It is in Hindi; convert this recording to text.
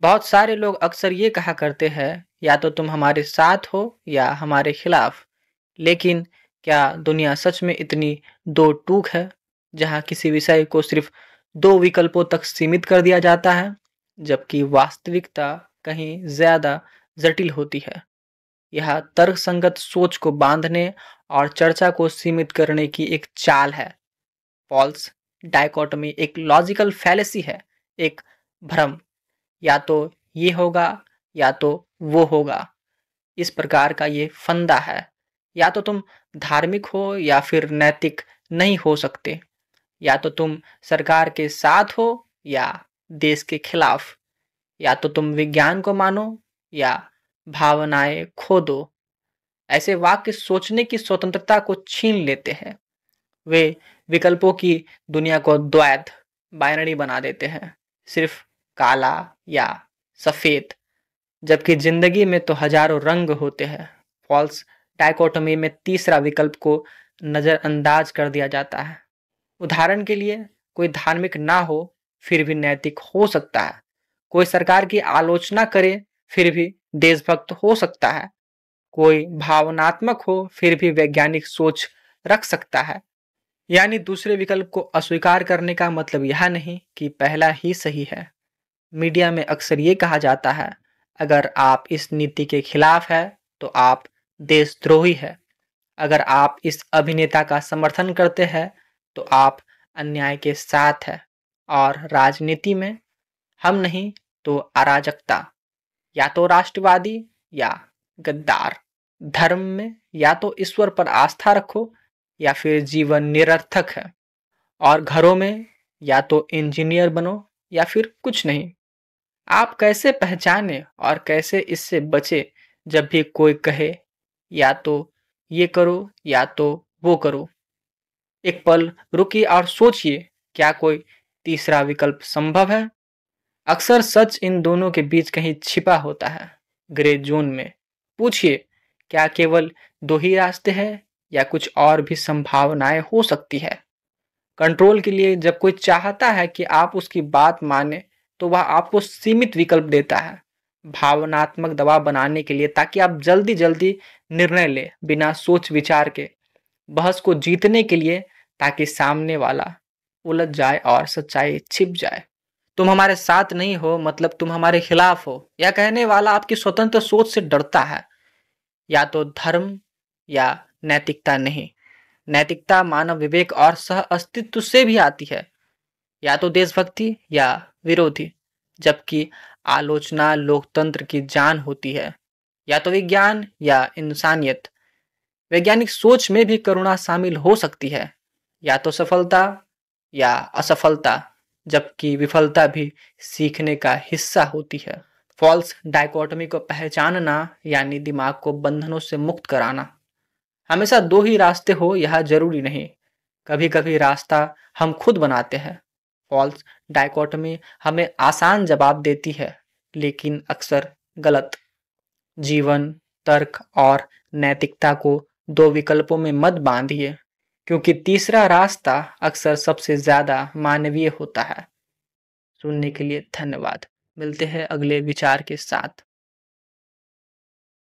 बहुत सारे लोग अक्सर ये कहा करते हैं, या तो तुम हमारे साथ हो या हमारे खिलाफ। लेकिन क्या दुनिया सच में इतनी दो टूक है, जहाँ किसी विषय को सिर्फ दो विकल्पों तक सीमित कर दिया जाता है, जबकि वास्तविकता कहीं ज्यादा जटिल होती है। यह तर्कसंगत सोच को बांधने और चर्चा को सीमित करने की एक चाल है। फॉल्स डायकोटमी एक लॉजिकल फैलेसी है, एक भ्रम। या तो ये होगा या तो वो होगा, इस प्रकार का ये फंदा है। या तो तुम धार्मिक हो या फिर नैतिक नहीं हो सकते। या तो तुम सरकार के साथ हो या देश के खिलाफ। या तो तुम विज्ञान को मानो या भावनाएं खो दो। ऐसे वाक्य सोचने की स्वतंत्रता को छीन लेते हैं। वे विकल्पों की दुनिया को द्वैत बाइनरी बना देते हैं, सिर्फ काला या सफेद, जबकि जिंदगी में तो हजारों रंग होते हैं। फॉल्स डायकोटमी में तीसरा विकल्प को नजरअंदाज कर दिया जाता है। उदाहरण के लिए, कोई धार्मिक ना हो फिर भी नैतिक हो सकता है। कोई सरकार की आलोचना करे फिर भी देशभक्त हो सकता है। कोई भावनात्मक हो फिर भी वैज्ञानिक सोच रख सकता है। यानी दूसरे विकल्प को अस्वीकार करने का मतलब यह नहीं कि पहला ही सही है। मीडिया में अक्सर ये कहा जाता है, अगर आप इस नीति के खिलाफ है तो आप देशद्रोही है। अगर आप इस अभिनेता का समर्थन करते हैं तो आप अन्याय के साथ है। और राजनीति में हम नहीं तो अराजकता, या तो राष्ट्रवादी या गद्दार। धर्म में या तो ईश्वर पर आस्था रखो या फिर जीवन निरर्थक है। और घरों में या तो इंजीनियर बनो या फिर कुछ नहीं। आप कैसे पहचाने और कैसे इससे बचे जब भी कोई कहे या तो ये करो या तो वो करो। एक पल रुकिए और सोचिए, क्या कोई तीसरा विकल्प संभव है? अक्सर सच इन दोनों के बीच कहीं छिपा होता है, ग्रे जोन में। पूछिए, क्या केवल दो ही रास्ते हैं या कुछ और भी संभावनाएं हो सकती है? कंट्रोल के लिए जब कोई चाहता है कि आप उसकी बात माने तो वह आपको सीमित विकल्प देता है, भावनात्मक दबाव बनाने के लिए, ताकि आप जल्दी जल्दी निर्णय ले बिना सोच विचार के, बहस को जीतने के लिए, ताकि सामने वाला उलझ जाए और सच्चाई छिप जाए। तुम हमारे साथ नहीं हो मतलब तुम हमारे खिलाफ हो, यह कहने वाला आपकी स्वतंत्र सोच से डरता है। या तो धर्म या नैतिकता नहीं। नैतिकता मानव विवेक और सह अस्तित्व से भी आती है। या तो देशभक्ति या विरोधी, जबकि आलोचना लोकतंत्र की जान होती है। या तो विज्ञान या इंसानियत, वैज्ञानिक सोच में भी करुणा शामिल हो सकती है। या तो सफलता या असफलता, जबकि विफलता भी सीखने का हिस्सा होती है। फॉल्स डायकोटमी को पहचानना यानी दिमाग को बंधनों से मुक्त कराना। हमेशा दो ही रास्ते हो यह जरूरी नहीं। कभी कभी रास्ता हम खुद बनाते हैं। फॉल्स डायकोटमी हमें आसान जवाब देती है, लेकिन अक्सर गलत। जीवन, तर्क और नैतिकता को दो विकल्पों में मत बांधिए, क्योंकि तीसरा रास्ता अक्सर सबसे ज्यादा मानवीय होता है। सुनने के लिए धन्यवाद। मिलते हैं अगले विचार के साथ।